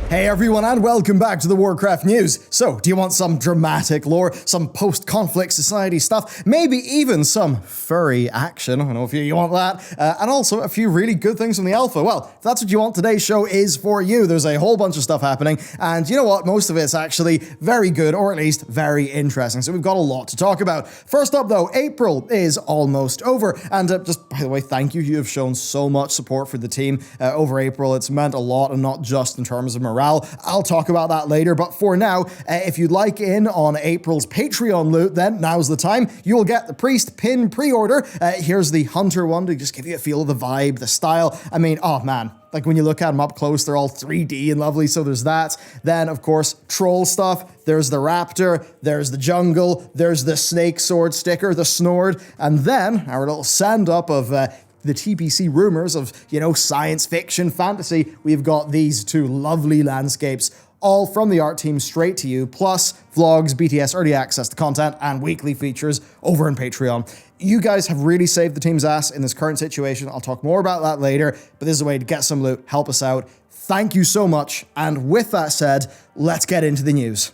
Hey everyone, and welcome back to the Warcraft news. So, do you want some dramatic lore, some post-conflict society stuff, maybe even some furry action? I don't know if you want that. And also a few really good things from the alpha. Well, if that's what you want, today's show is for you. There's a whole bunch of stuff happening, and you know what? Most of it's actually very good, or at least very interesting. So we've got a lot to talk about. First up though, April is almost over. And just by the way, thank you. You have shown so much support for the team over April. It's meant a lot, and not just in terms of morale. I'll talk about that later, but for now, if you'd like in on April's Patreon loot, then now's the time. You will get the Priest pin pre-order. Here's the Hunter one to just give you a feel of the vibe, the style. I mean, oh man. Like when you look at them up close, they're all 3D and lovely, so there's that. Then, of course, troll stuff. There's the raptor, there's the jungle, there's the snake sword sticker, the snord, and then our little send-up of the TPC rumors of, you know, science fiction, fantasy. We've got these two lovely landscapes, all from the art team straight to you, plus vlogs, BTS early access to content, and weekly features over on Patreon. You guys have really saved the team's ass in this current situation. I'll talk more about that later, but this is a way to get some loot, help us out. Thank you so much, and with that said, let's get into the news.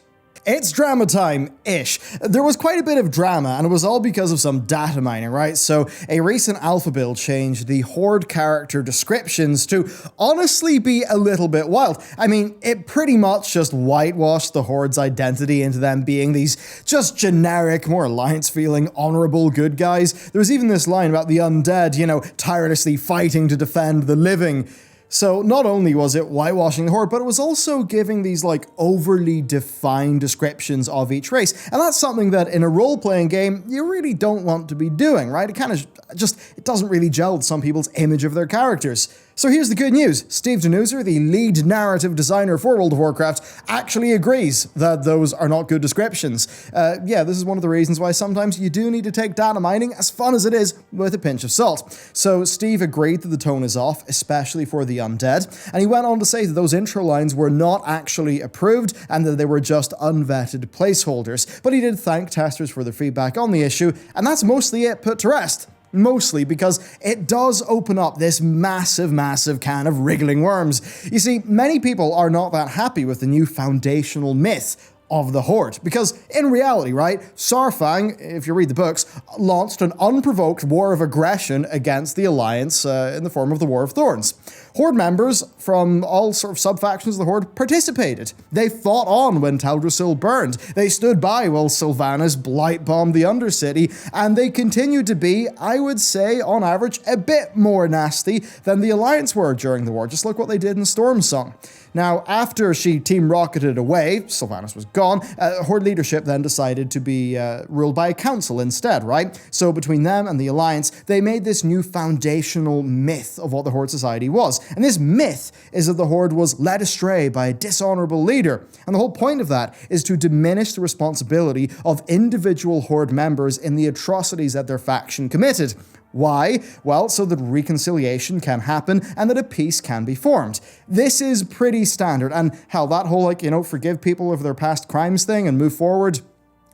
It's drama time-ish. There was quite a bit of drama, and it was all because of some data mining, right? So a recent alpha build changed the Horde character descriptions to honestly be a little bit wild. I mean, it pretty much just whitewashed the Horde's identity into them being these just generic, more Alliance-feeling, honorable good guys. There was even this line about the undead, you know, tirelessly fighting to defend the living. So not only was it whitewashing the Horde, but it was also giving these like overly defined descriptions of each race. And that's something that in a role-playing game, you really don't want to be doing, right? It kind of it doesn't really gel with some people's image of their characters. So here's the good news. Steve Denuser, the lead narrative designer for World of Warcraft, actually agrees that those are not good descriptions. Yeah, this is one of the reasons why sometimes you do need to take data mining, as fun as it is, with a pinch of salt. So Steve agreed that the tone is off, especially for the undead, and he went on to say that those intro lines were not actually approved and that they were just unvetted placeholders. But he did thank testers for their feedback on the issue, and that's mostly it put to rest. Mostly because it does open up this massive, massive can of wriggling worms. You see, many people are not that happy with the new foundational myth of the Horde, because in reality, right, Saurfang, if you read the books, launched an unprovoked war of aggression against the Alliance in the form of the War of Thorns. Horde members from all sort of sub-factions of the Horde participated. They fought on when Teldrassil burned. They stood by while Sylvanas blight-bombed the Undercity, and they continued to be, I would say, on average, a bit more nasty than the Alliance were during the war. Just look what they did in Stormsong. Now, after she team-rocketed away, Sylvanas was gone, Horde leadership then decided to be ruled by a council instead, right? So between them and the Alliance, they made this new foundational myth of what the Horde society was. And this myth is that the Horde was led astray by a dishonorable leader. And the whole point of that is to diminish the responsibility of individual Horde members in the atrocities that their faction committed. Why? Well, so that reconciliation can happen and that a peace can be formed. This is pretty standard, and hell, that whole, like, you know, forgive people of their past crimes thing and move forward,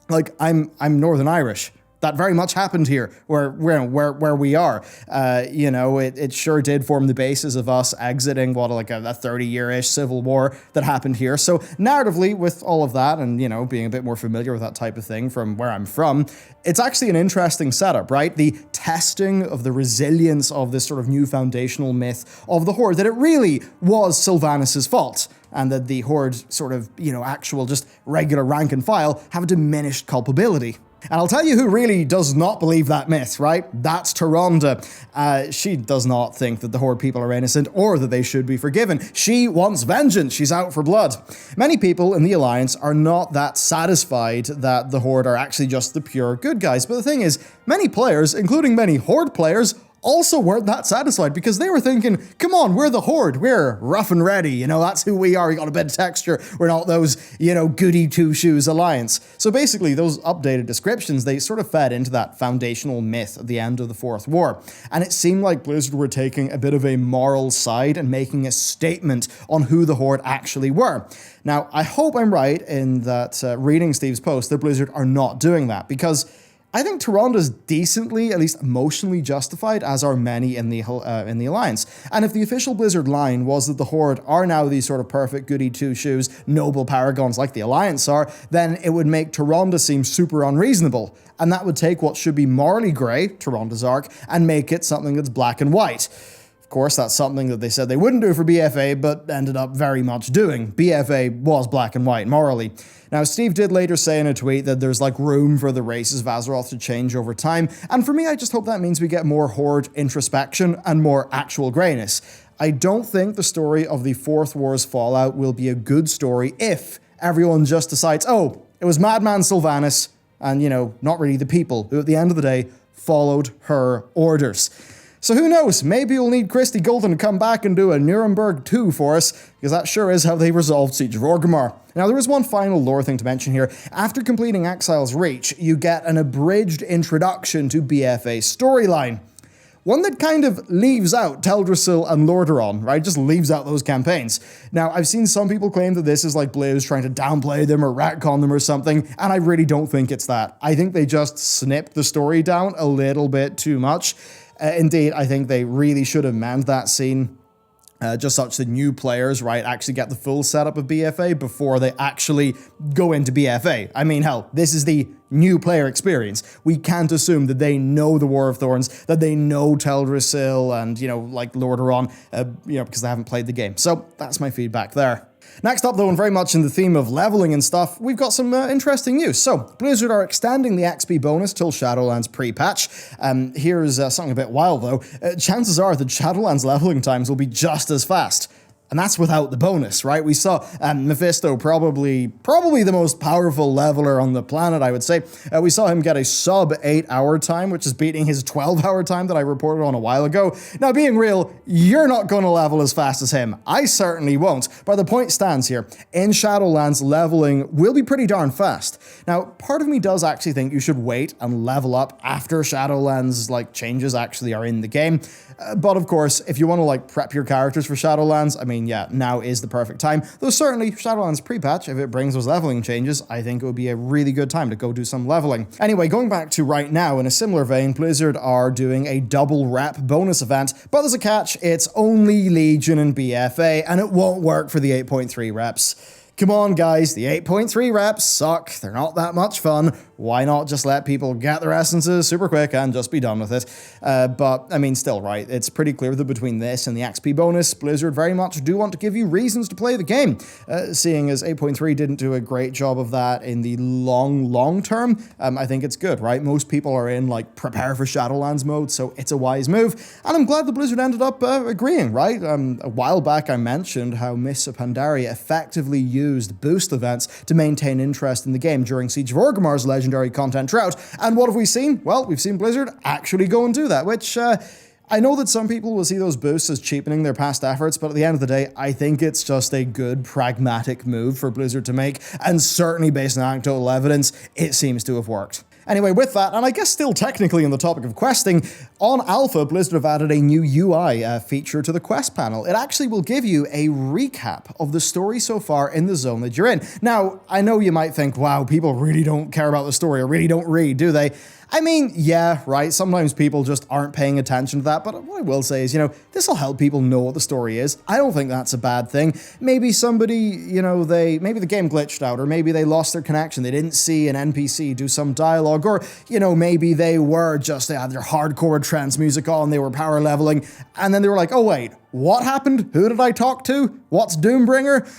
like, I'm Northern Irish. That very much happened here, where we are. You know, it sure did form the basis of us exiting, like a 30-year-ish civil war that happened here. So narratively, with all of that, and, you know, being a bit more familiar with that type of thing from where I'm from, it's actually an interesting setup, right? The testing of the resilience of this sort of new foundational myth of the Horde, that it really was Sylvanas' fault, and that the Horde sort of, you know, actual just regular rank and file have a diminished culpability. And I'll tell you who really does not believe that myth, right? That's Taronda. She does not think that the Horde people are innocent or that they should be forgiven. She wants vengeance. She's out for blood. Many people in the Alliance are not that satisfied that the Horde are actually just the pure good guys. But the thing is, many players, including many Horde players, also weren't that satisfied, because they were thinking, come on, we're the Horde, we're rough and ready, you know, that's who we are, we got a bit of texture, we're not those, you know, goody two-shoes Alliance. So basically, those updated descriptions, they sort of fed into that foundational myth at the end of the Fourth War, and it seemed like Blizzard were taking a bit of a moral side and making a statement on who the Horde actually were. Now, I hope I'm right in that reading Steve's post, that Blizzard are not doing that, because I think Tyrande is decently, at least emotionally justified, as are many in the Alliance. And if the official Blizzard line was that the Horde are now these sort of perfect goody two-shoes, noble paragons like the Alliance are, then it would make Tyrande seem super unreasonable. And that would take what should be morally grey, Tyrande's arc, and make it something that's black and white. Of course, that's something that they said they wouldn't do for BFA, but ended up very much doing. BFA was black and white morally. Now, Steve did later say in a tweet that there's like room for the races of Azeroth to change over time, and for me, I just hope that means we get more Horde introspection and more actual greyness. I don't think the story of the Fourth War's Fallout will be a good story if everyone just decides, oh, it was Madman Sylvanas, and, you know, not really the people who at the end of the day followed her orders. So who knows, maybe we'll need Christy Golden to come back and do a Nuremberg 2 for us, because that sure is how they resolved Siege of Orgrimmar. Now, there is one final lore thing to mention here. After completing Exile's Reach, you get an abridged introduction to BFA's storyline. One that kind of leaves out Teldrassil and Lordaeron, right? Just leaves out those campaigns. Now, I've seen some people claim that this is like Blizz trying to downplay them or retcon them or something, and I really don't think it's that. I think they just snipped the story down a little bit too much. Indeed, I think they really should amend that scene just such that new players, right, actually get the full setup of BFA before they actually go into BFA. I mean, hell, this is the new player experience. We can't assume that they know the War of Thorns, that they know Teldrassil and, you know, like Lordaeron, you know, because they haven't played the game. So that's my feedback there. Next up, though, and very much in the theme of leveling and stuff, we've got some interesting news. So, Blizzard are extending the XP bonus till Shadowlands pre-patch. Here's something a bit wild, though. Chances are that Shadowlands leveling times will be just as fast. And that's without the bonus, right? We saw Mephisto, probably the most powerful leveler on the planet, I would say. We saw him get a sub 8-hour time, which is beating his 12-hour time that I reported on a while ago. Now, being real, you're not going to level as fast as him. I certainly won't. But the point stands here. In Shadowlands, leveling will be pretty darn fast. Now, part of me does actually think you should wait and level up after Shadowlands, like, changes actually are in the game. But of course, if you want to like prep your characters for Shadowlands, I mean, yeah, now is the perfect time. Though certainly Shadowlands pre-patch, if it brings those leveling changes, I think it would be a really good time to go do some leveling. Anyway, going back to right now, in a similar vein, Blizzard are doing a double rep bonus event, but there's a catch, it's only Legion and BFA, and it won't work for the 8.3 reps. Come on, guys, the 8.3 reps suck. They're not that much fun. Why not just let people get their essences super quick and just be done with it? But, I mean, still, right, it's pretty clear that between this and the XP bonus, Blizzard very much do want to give you reasons to play the game. Seeing as 8.3 didn't do a great job of that in the long term, I think it's good, right? Most people are in, like, prepare for Shadowlands mode, so it's a wise move. And I'm glad that Blizzard ended up agreeing, right? A while back, I mentioned how Mists of Pandaria effectively used boost events to maintain interest in the game during Siege of Orgrimmar's legendary content drought. And what have we seen? Well, we've seen Blizzard actually go and do that, which I know that some people will see those boosts as cheapening their past efforts, but at the end of the day, I think it's just a good, pragmatic move for Blizzard to make, and certainly based on anecdotal evidence, it seems to have worked. Anyway, with that, and I guess still technically on the topic of questing, on Alpha, Blizzard have added a new UI feature to the quest panel. It actually will give you a recap of the story so far in the zone that you're in. Now, I know you might think, wow, people really don't care about the story or really don't read, do they? I mean, yeah, right, sometimes people just aren't paying attention to that, but what I will say is, you know, this will help people know what the story is. I don't think that's a bad thing. Maybe somebody, you know, maybe the game glitched out, or maybe they lost their connection, they didn't see an NPC do some dialogue, or, you know, maybe they had their hardcore trance music on, they were power leveling, and then they were like, oh wait, what happened? Who did I talk to? What's Doombringer?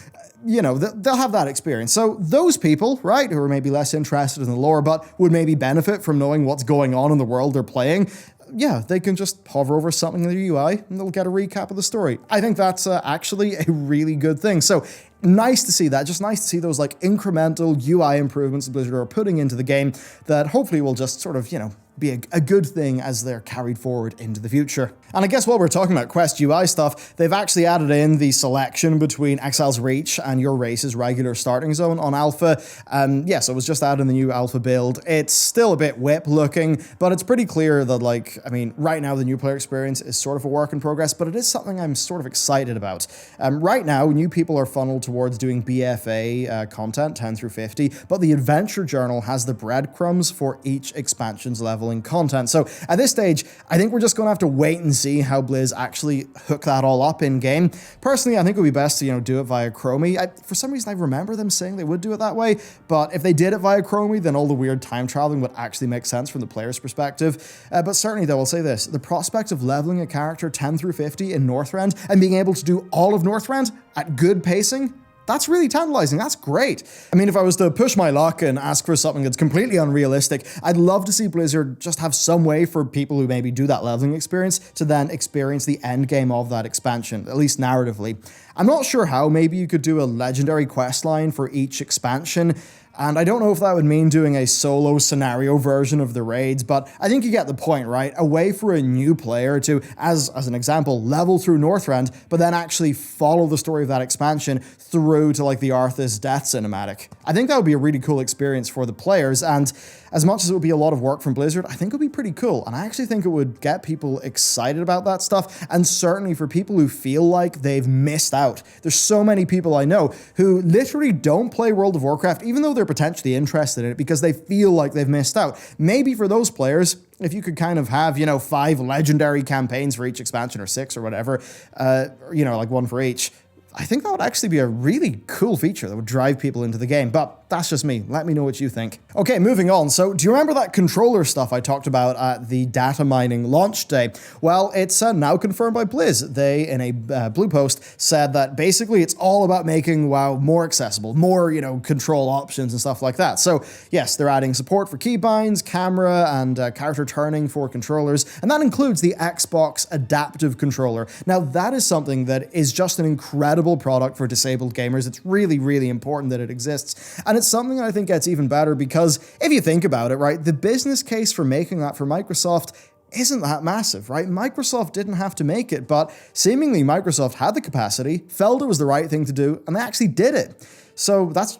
You know, they'll have that experience. So those people, right, who are maybe less interested in the lore, but would maybe benefit from knowing what's going on in the world they're playing, yeah, they can just hover over something in the UI and they'll get a recap of the story. I think that's actually a really good thing. So nice to see that. Just nice to see those like incremental UI improvements that Blizzard are putting into the game that hopefully will just sort of, you know, be a good thing as they're carried forward into the future. And I guess while we're talking about Quest UI stuff, they've actually added in the selection between Exile's Reach and your race's regular starting zone on Alpha. So it was just added in the new Alpha build. It's still a bit whip looking, but it's pretty clear that, like, I mean, right now the new player experience is sort of a work in progress, but it is something I'm sort of excited about. Right now, new people are funneled towards doing BFA content, 10 through 50, but the Adventure Journal has the breadcrumbs for each expansion's leveling content. So at this stage, I think we're just going to have to wait and see how Blizz actually hook that all up in game. Personally, I think it would be best to, do it via Chromie. For some reason, I remember them saying they would do it that way, but if they did it via Chromie, then all the weird time traveling would actually make sense from the player's perspective. But certainly, though, I'll say this: the prospect of leveling a character 10 through 50 in Northrend and being able to do all of Northrend at good pacing, that's really tantalizing. That's great. I mean, if I was to push my luck and ask for something that's completely unrealistic, I'd love to see Blizzard just have some way for people who maybe do that leveling experience to then experience the end game of that expansion, at least narratively. I'm not sure how. Maybe you could do a legendary quest line for each expansion. And I don't know if that would mean doing a solo scenario version of the raids, but I think you get the point, right? A way for a new player to, as an example, level through Northrend, but then actually follow the story of that expansion through to like the Arthas death cinematic. I think that would be a really cool experience for the players, and as much as it would be a lot of work from Blizzard, I think it would be pretty cool, and I actually think it would get people excited about that stuff, and certainly for people who feel like they've missed out. There's so many people I know who literally don't play World of Warcraft, even though they're potentially interested in it, because they feel like they've missed out. Maybe for those players, if you could kind of have, 5 legendary campaigns for each expansion, or 6 or whatever, like one for each, I think that would actually be a really cool feature that would drive people into the game, but that's just me. Let me know what you think. Okay, moving on. So, do you remember that controller stuff I talked about at the data mining launch day? Well, it's now confirmed by Blizz. They, in a blue post, said that basically it's all about making WoW more accessible, more, control options and stuff like that. So, yes, they're adding support for keybinds, camera, and character turning for controllers, and that includes the Xbox Adaptive Controller. Now, that is something that is just an incredible product for disabled gamers. It's really, really important that it exists. And it's something that I think gets even better because if you think about it, right, the business case for making that for Microsoft isn't that massive, right? Microsoft didn't have to make it, but seemingly Microsoft had the capacity, felt it was the right thing to do, and they actually did it. So that's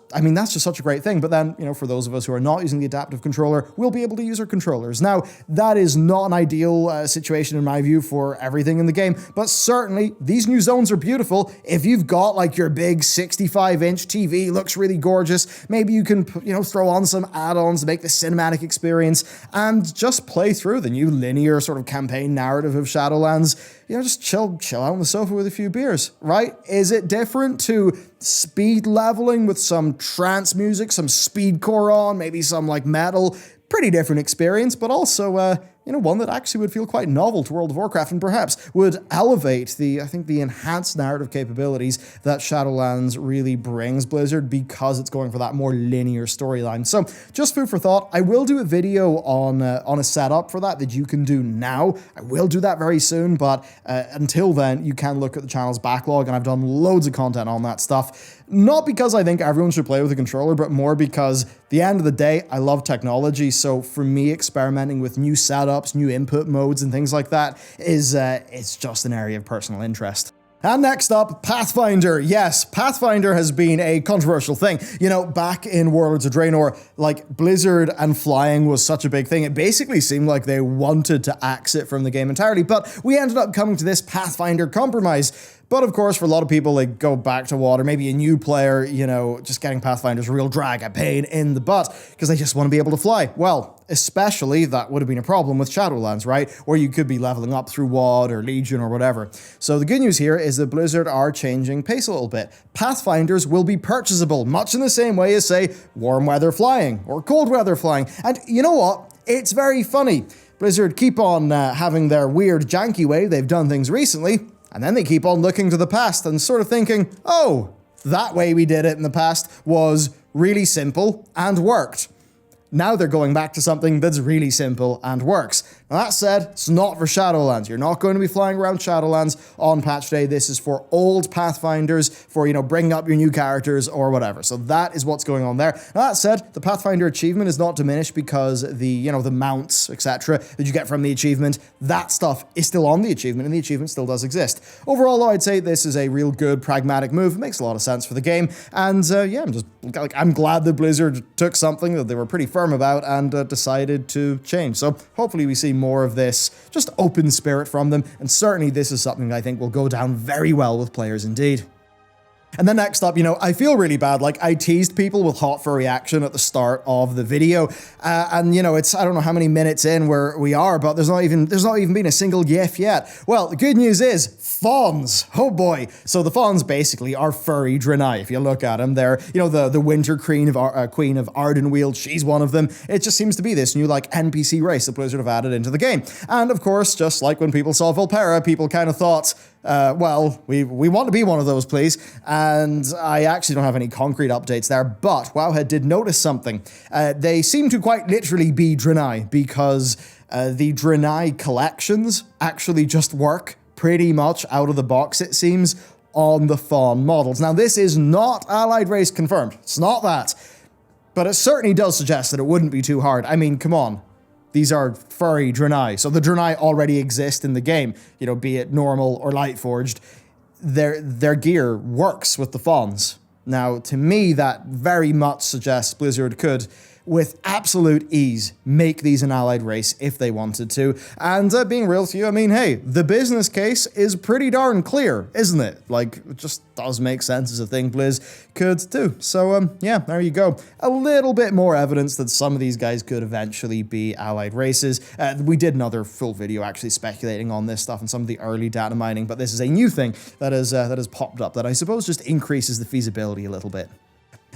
just such a great thing. But then, for those of us who are not using the adaptive controller, we'll be able to use our controllers. Now, that is not an ideal situation in my view for everything in the game, but certainly these new zones are beautiful. If you've got like your big 65-inch TV, looks really gorgeous, maybe you can, throw on some add-ons to make the cinematic experience and just play through the new linear sort of campaign narrative of Shadowlands. Just chill out on the sofa with a few beers, right? Is it different to speed leveling with some trance music, some speedcore on, maybe some like metal? Pretty different experience, but also, one that actually would feel quite novel to World of Warcraft and perhaps would elevate the enhanced narrative capabilities that Shadowlands really brings Blizzard because it's going for that more linear storyline. So just food for thought. I will do a video on a setup for that you can do now. I will do that very soon, but until then, you can look at the channel's backlog, and I've done loads of content on that stuff. Not because I think everyone should play with a controller, but more because at the end of the day, I love technology. So for me, experimenting with new setups, new input modes, and things like that is it's just an area of personal interest. And next up, Pathfinder. Yes, Pathfinder has been a controversial thing. Back in Warlords of Draenor, like Blizzard and flying was such a big thing. It basically seemed like they wanted to axe it from the game entirely, but we ended up coming to this Pathfinder compromise. But of course, for a lot of people, they go back to WoD, or maybe a new player, just getting Pathfinder's a real drag, a pain in the butt, because they just want to be able to fly. Well, especially that would have been a problem with Shadowlands, right? Where you could be leveling up through WoD or Legion or whatever. So the good news here is that Blizzard are changing pace a little bit. Pathfinders will be purchasable, much in the same way as, say, warm weather flying or cold weather flying. And you know what? It's very funny. Blizzard keep on having their weird janky way they've done things recently, and then they keep on looking to the past and sort of thinking, oh, that way we did it in the past was really simple and worked. Now they're going back to something that's really simple and works. Now that said, it's not for Shadowlands. You're not going to be flying around Shadowlands on patch day. This is for old Pathfinders, for, bringing up your new characters or whatever. So that is what's going on there. Now that said, the Pathfinder achievement is not diminished because the mounts, etc., that you get from the achievement, that stuff is still on the achievement, and the achievement still does exist. Overall, though, I'd say this is a real good, pragmatic move. It makes a lot of sense for the game, and I'm glad that Blizzard took something that they were pretty firm about and decided to change. So hopefully we see more of this just open spirit from them, and certainly this is something I think will go down very well with players indeed. And then next up, I feel really bad. Like, I teased people with hot furry action at the start of the video, and it's, I don't know how many minutes in where we are, but there's not even been a single GIF yet. Well, the good news is fawns. Oh boy. So the fawns basically are furry Draenei. If you look at them, they're, the Winter Queen of Ardenweald. She's one of them. It just seems to be this new NPC race that Blizzard have added into the game. And of course, just like when people saw Volpera, people kind of thought, well, we want to be one of those, please. And I actually don't have any concrete updates there, but Wowhead did notice something. They seem to quite literally be Draenei, because the Draenei collections actually just work pretty much out of the box, it seems, on the fawn models. Now, this is not allied race confirmed. It's not that. But it certainly does suggest that it wouldn't be too hard. I mean, come on. These are furry Draenei, so the Draenei already exist in the game, be it normal or Lightforged. Their gear works with the fawns. Now, to me, that very much suggests Blizzard could, with absolute ease, make these an allied race if they wanted to. And being real with you, I mean, hey, the business case is pretty darn clear, isn't it? It just does make sense as a thing Blizz could do. So, yeah, there you go. A little bit more evidence that some of these guys could eventually be allied races. We did another full video actually speculating on this stuff and some of the early data mining, but this is a new thing that has popped up that I suppose just increases the feasibility a little bit.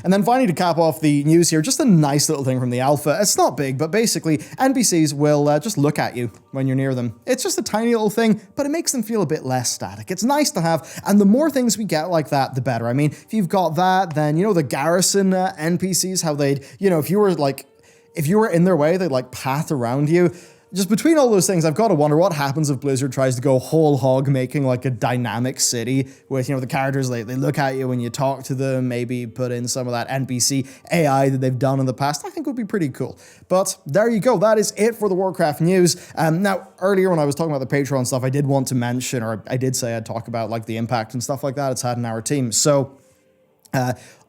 And then finally, to cap off the news here, just a nice little thing from the alpha. It's not big, but basically NPCs will just look at you when you're near them. It's just a tiny little thing, but it makes them feel a bit less static. It's nice to have, and the more things we get like that, the better. I mean, if you've got that, then, the garrison NPCs, how they'd, if you were in their way, they'd path around you. Just between all those things, I've got to wonder what happens if Blizzard tries to go whole hog making a dynamic city with, the characters, they look at you when you talk to them, maybe put in some of that NPC AI that they've done in the past. I think would be pretty cool. But there you go. That is it for the Warcraft news. Now, earlier when I was talking about the Patreon stuff, I did want to mention, or I did say I'd talk about the impact and stuff like that it's had in our team. So,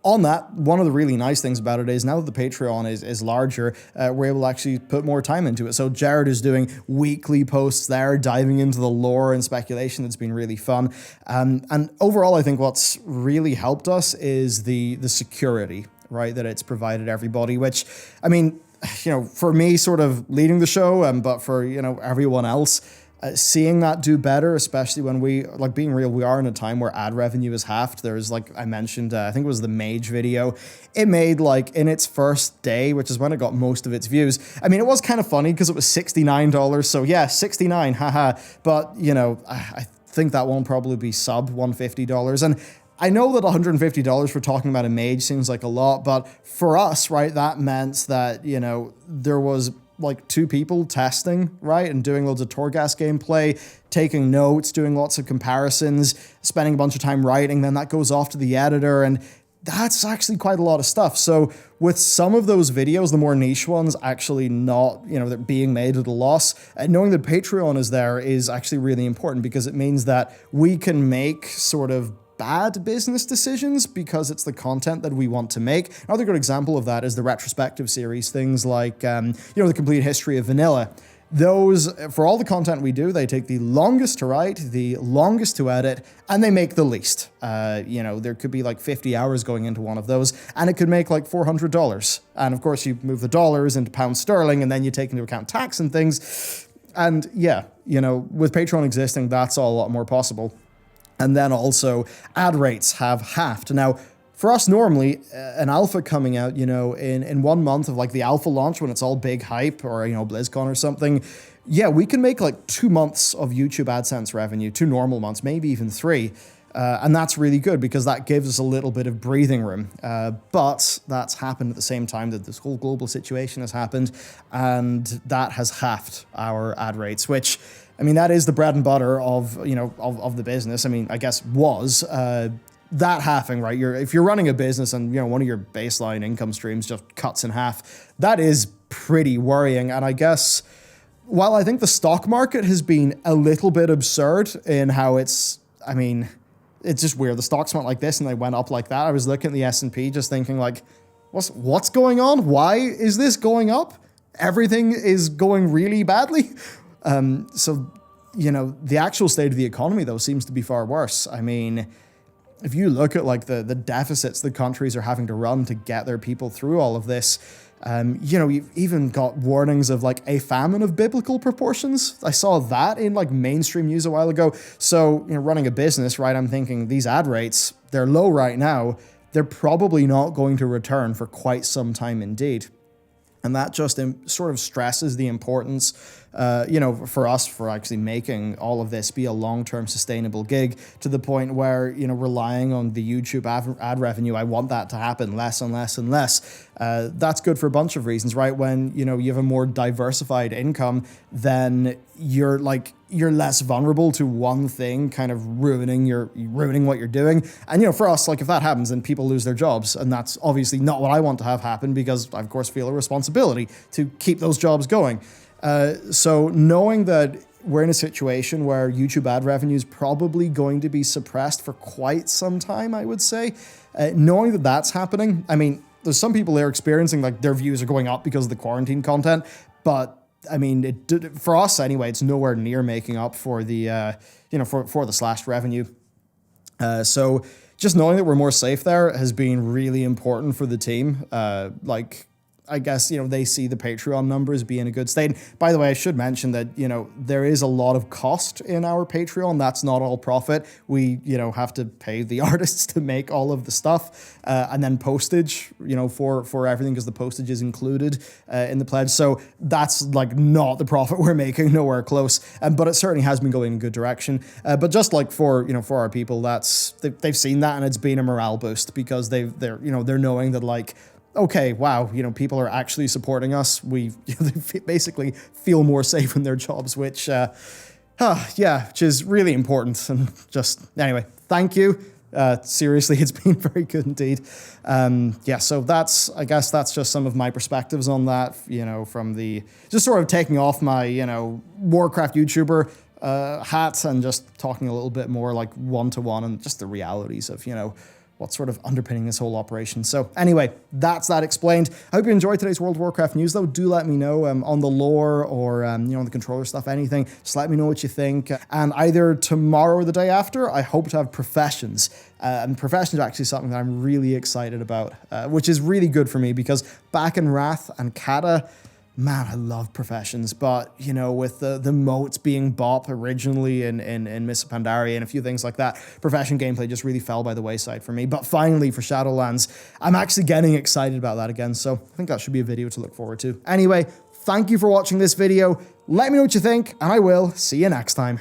on that, one of the really nice things about it is now that the Patreon is larger, we're able to actually put more time into it. So Jared is doing weekly posts there, diving into the lore and speculation. That's been really fun. And overall, I think what's really helped us is the security, right, that it's provided everybody, which, I mean, for me sort of leading the show, but for, everyone else, seeing that do better, especially when we, being real, we are in a time where ad revenue is halved. There's, I mentioned, I think it was the Mage video. It made, in its first day, which is when it got most of its views. I mean, it was kind of funny because it was $69. So, yeah, 69, haha. But, I think that won't probably be sub $150. And I know that $150 for talking about a Mage seems like a lot, but for us, right, that meant that, there was 2 people testing, right, and doing loads of Torghast gameplay, taking notes, doing lots of comparisons, spending a bunch of time writing, then that goes off to the editor, and that's actually quite a lot of stuff. So with some of those videos, the more niche ones actually not, they're being made at a loss, knowing that Patreon is there is actually really important because it means that we can make sort of bad business decisions because it's the content that we want to make. Another good example of that is the retrospective series, things like, the complete history of vanilla. Those, for all the content we do, they take the longest to write, the longest to edit, and they make the least. There could be 50 hours going into one of those, and it could make $400. And of course, you move the dollars into pound sterling, and then you take into account tax and things. And yeah, with Patreon existing, that's all a lot more possible. And then also, ad rates have halved. Now, for us, normally, an alpha coming out, in 1 month of the alpha launch when it's all big hype or, BlizzCon or something, yeah, we can make 2 months of YouTube AdSense revenue, 2 normal months, maybe even 3. And that's really good because that gives us a little bit of breathing room. But that's happened at the same time that this whole global situation has happened, and that has halved our ad rates, which, I mean, that is the bread and butter of, you know, of the business. I mean, I guess was that halving, right? If you're running a business and, you know, one of your baseline income streams just cuts in half, that is pretty worrying. And I guess, while I think the stock market has been a little bit absurd in how it's, I mean, it's just weird. The stocks went like this and they went up like that. I was looking at the S&P just thinking like, what's going on? Why is this going up? Everything is going really badly. So, you know, the actual state of the economy, though, seems to be far worse. I mean, if you look at like the deficits the countries are having to run to get their people through all of this, you know, you've even got warnings of like a famine of biblical proportions. I saw that in like mainstream news a while ago. So, you know, running a business, right, I'm thinking these ad rates, they're low right now. They're probably not going to return for quite some time indeed. And that just sort of stresses the importance, you know, for us, for actually making all of this be a long-term sustainable gig, to the point where, you know, relying on the YouTube ad revenue, I want that to happen less and less and less. That's good for a bunch of reasons, right? When, you know, you have a more diversified income, then you're less vulnerable to one thing kind of ruining what you're doing. And, you know, for us, like, if that happens, then people lose their jobs. And that's obviously not what I want to have happen, because I, of course, feel a responsibility to keep those jobs going. So knowing that we're in a situation where YouTube ad revenue is probably going to be suppressed for quite some time, I would say, knowing that that's happening, I mean, there's some people there experiencing like their views are going up because of the quarantine content, but I mean, for us anyway, it's nowhere near making up for the, you know, for the slashed revenue. So just knowing that we're more safe there has been really important for the team. Like, I guess, you know, they see the Patreon numbers be in a good state. By the way, I should mention that, you know, there is a lot of cost in our Patreon. That's not all profit. We, you know, have to pay the artists to make all of the stuff, and then postage, you know, for everything, because the postage is included in the pledge. So that's like not the profit we're making, nowhere close. But it certainly has been going in a good direction. But just like for, you know, for our people, they've seen that, and it's been a morale boost, because they're knowing that, like, okay, wow, you know, people are actually supporting us. They basically feel more safe in their jobs, which, yeah, which is really important. And just, anyway, thank you. Seriously, it's been very good indeed. Yeah, so I guess that's just some of my perspectives on that, you know, from just sort of taking off my, you know, Warcraft YouTuber hat, and just talking a little bit more like one-to-one and just the realities of, you know, what's sort of underpinning this whole operation. So anyway, that's that explained. I hope you enjoyed today's World of Warcraft news, though. Do let me know on the lore or, you know, on the controller stuff, anything. Just let me know what you think. And either tomorrow or the day after, I hope to have Professions. And Professions are actually something that I'm really excited about, which is really good for me, because back in Wrath and Kata, man, I love Professions, but, you know, with the moats being bop originally in Miss Pandaria and a few things like that, Profession gameplay just really fell by the wayside for me. But finally, for Shadowlands, I'm actually getting excited about that again, so I think that should be a video to look forward to. Anyway, thank you for watching this video. Let me know what you think, and I will see you next time.